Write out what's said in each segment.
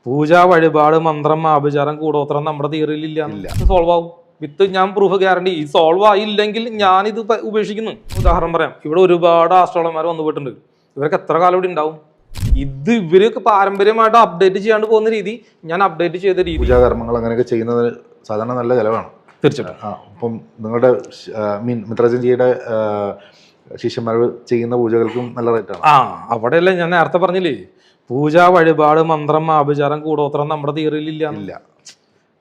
പൂജ വഴിപാട് മന്ത്രം ആഭിചാരം കൂടോത്രം നമ്മുടെ തിയറിയിൽ ഇല്ല. സോൾവ് ആവും വിത്ത് ഞാൻ പ്രൂഫ് ഗ്യാരണ്ടി. സോൾവ് ആയില്ലെങ്കിൽ ഞാനിത് ഉപേക്ഷിക്കുന്നു. ഉദാഹരണം പറയാം, ഇവിടെ ഒരുപാട് ആസ്ട്രോളർമാർ വന്നു പോയിട്ടുണ്ട്. ഇവർക്ക് എത്ര കാലം ഇവിടെ ഉണ്ടാവും? ഇത് ഇവരൊക്കെ പാരമ്പര്യമായിട്ട് അപ്ഡേറ്റ് ചെയ്യാണ്ട് പോകുന്ന രീതി ഞാൻ അപ്ഡേറ്റ് ചെയ്ത രീതി. പൂജാകർമ്മങ്ങൾ അങ്ങനെയൊക്കെ ചെയ്യുന്നത് സാധാരണ നല്ല ചിലവാണ്. തീർച്ചയായിട്ടും. അപ്പം നിങ്ങളുടെ മിത്രജിയുടെ ശിഷ്യന്മാർ ചെയ്യുന്ന പൂജകൾക്കും നല്ല റേറ്റാണ്. അവിടെയല്ല ഞാൻ നേരത്തെ പറഞ്ഞില്ലേ, പൂജ വഴിപാട് മന്ത്രം ആഭിചാരം കൂടോത്രം നമ്മുടെ തിയറിയിൽ ഇല്ല.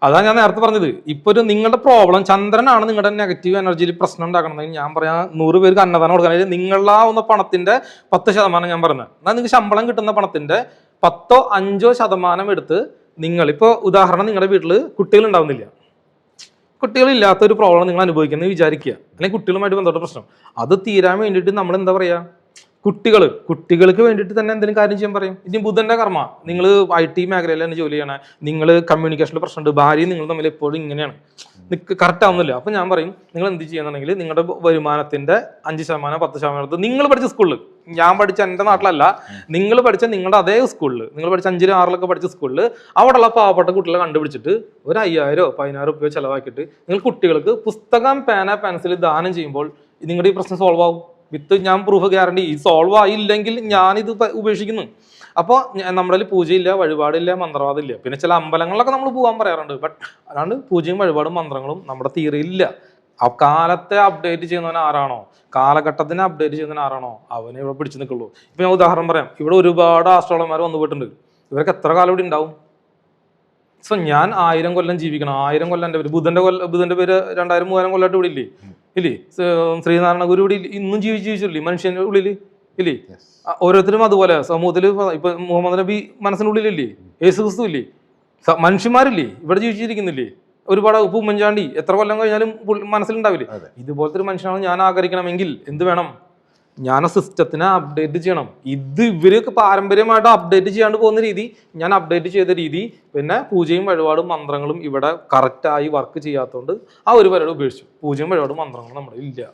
അതാ ഞാൻ നേരത്തെ പറഞ്ഞത്. ഇപ്പൊ ഒരു നിങ്ങളുടെ പ്രോബ്ലം ചന്ദ്രനാണ് നിങ്ങളുടെ നെഗറ്റീവ് എനർജിയിൽ പ്രശ്നം ഉണ്ടാക്കണമെങ്കിൽ ഞാൻ പറയാം 100 പേർക്ക് അന്നദാനം കൊടുക്കാൻ നിങ്ങളാവുന്ന പണത്തിന്റെ 10% ഞാൻ പറഞ്ഞത്. എന്നാൽ നിങ്ങൾക്ക് ശമ്പളം കിട്ടുന്ന പണത്തിന്റെ 10 or 5% എടുത്ത് നിങ്ങളിപ്പോ ഉദാഹരണം നിങ്ങളുടെ വീട്ടിൽ കുട്ടികൾ ഉണ്ടാവുന്നില്ല, കുട്ടികളില്ലാത്തൊരു പ്രോബ്ലം നിങ്ങൾ അനുഭവിക്കുന്നത് വിചാരിക്കുക, അല്ലെങ്കിൽ കുട്ടികളുമായിട്ട് ബന്ധപ്പെട്ട പ്രശ്നം അത് തീരാൻ വേണ്ടിയിട്ട് നമ്മൾ എന്താ പറയാ, കുട്ടികൾക്ക് വേണ്ടിയിട്ട് തന്നെ എന്തെങ്കിലും കാര്യം ചെയ്യാൻ പറയും. ഇനി ബുധന്റെ കർമ്മ, നിങ്ങൾ IT മേഖലയിൽ തന്നെ ജോലി ചെയ്യണേ, നിങ്ങൾ കമ്മ്യൂണിക്കേഷനിൽ പ്രശ്നമുണ്ട്, ഭാര്യയും നിങ്ങൾ തമ്മിൽ എപ്പോഴും ഇങ്ങനെയാണ്, കറക്റ്റ് ആവുന്നില്ല. അപ്പൊ ഞാൻ പറയും നിങ്ങൾ എന്ത് ചെയ്യുന്നുണ്ടെങ്കിൽ നിങ്ങളുടെ വരുമാനത്തിന്റെ 5% 10% നിങ്ങൾ പഠിച്ച സ്കൂളിൽ, ഞാൻ പഠിച്ച എൻ്റെ നാട്ടിലല്ല, നിങ്ങൾ പഠിച്ച നിങ്ങളുടെ അതേ സ്കൂളിൽ, നിങ്ങൾ പഠിച്ച 5 6 പഠിച്ച സ്കൂളിൽ അവിടെയുള്ള പാവപ്പെട്ട കുട്ടികളെ കണ്ടുപിടിച്ചിട്ട് ഒരു 5000 or 10000 രൂപ ചിലവാക്കിയിട്ട് നിങ്ങൾ കുട്ടികൾക്ക് പുസ്തകം പേന പെൻസിൽ ദാനം ചെയ്യുമ്പോൾ നിങ്ങളുടെ ഈ പ്രശ്നം സോൾവ് ആവും വിത്ത് ഞാൻ പ്രൂഫ് ഗ്യാരണ്ടി. സോൾവ് ആയില്ലെങ്കിൽ ഞാനിത് ഉപേക്ഷിക്കുന്നു. അപ്പോൾ നമ്മുടെ പൂജയില്ല, വഴിപാടില്ല, മന്ത്രവാദില്ല. പിന്നെ ചില അമ്പലങ്ങളിലൊക്കെ നമ്മൾ പോകാൻ പറയാറുണ്ട്. ബട്ട് അല്ലാണ്ട് പൂജയും വഴിപാടും മന്ത്രങ്ങളും നമ്മുടെ തിയറിയില്ല. ആ കാലത്തെ അപ്ഡേറ്റ് ചെയ്യുന്നവൻ ആരാണോ, കാലഘട്ടത്തിനെ അപ്ഡേറ്റ് ചെയ്യുന്നവൻ ആരാണോ അവനെ ഇവിടെ പിടിച്ചു നിൽക്കുള്ളൂ. ഇപ്പൊ ഞാൻ ഉദാഹരണം പറയാം, ഇവിടെ ഒരുപാട് ആസ്ട്രോളർമാർ വന്നു പോയിട്ടുണ്ട്. ഇവർക്ക് എത്ര കാലം ഇവിടെ ഉണ്ടാവും? സോ ഞാൻ 1000 കൊല്ലം ജീവിക്കണം, 1000 കൊല്ലം എൻ്റെ പേര് ബുധന്റെ പേര് 2000 3000 കൊല്ലമായിട്ട് ഇവിടെ ഇല്ലേ? ശ്രീനാരായണ ഗുരു ഇവിടെ ഇന്നും ജീവിച്ചില്ലേ മനുഷ്യന്റെ ഉള്ളിൽ ഇല്ലേ? ഓരോരുത്തരും അതുപോലെ സമൂഹത്തിൽ ഇപ്പൊ മുഹമ്മദ് നബി മനസ്സിനുള്ളിലില്ലേ? യേശു ക്രിസ്തു ഇല്ലേ? മനുഷ്യന്മാരില്ലേ ഇവിടെ ജീവിച്ചിരിക്കുന്നില്ലേ? ഒരുപാട് ഉമ്മൻചാണ്ടി എത്ര കൊല്ലം കഴിഞ്ഞാലും മനസ്സിലുണ്ടാവില്ലേ? ഇതുപോലത്തെ ഒരു മനുഷ്യനാണ് ഞാൻ ആഗ്രഹിക്കണമെങ്കിൽ എന്ത് വേണം? ഞാൻ സിസ്റ്റത്തിനെ അപ്ഡേറ്റ് ചെയ്യണം. ഇത് ഇവരൊക്കെ പാരമ്പര്യമായിട്ട് അപ്ഡേറ്റ് ചെയ്യാണ്ട് പോകുന്ന രീതി ഞാൻ അപ്ഡേറ്റ് ചെയ്ത രീതി. പിന്നെ പൂജയും വഴിപാടും മന്ത്രങ്ങളും ഇവിടെ കറക്റ്റായി വർക്ക് ചെയ്യാത്തതുകൊണ്ട് ആ ഒരു പരിപാടി ഉപേക്ഷിച്ചു. പൂജയും വഴിപാടും മന്ത്രങ്ങളും നമ്മുടെ ഇല്ല.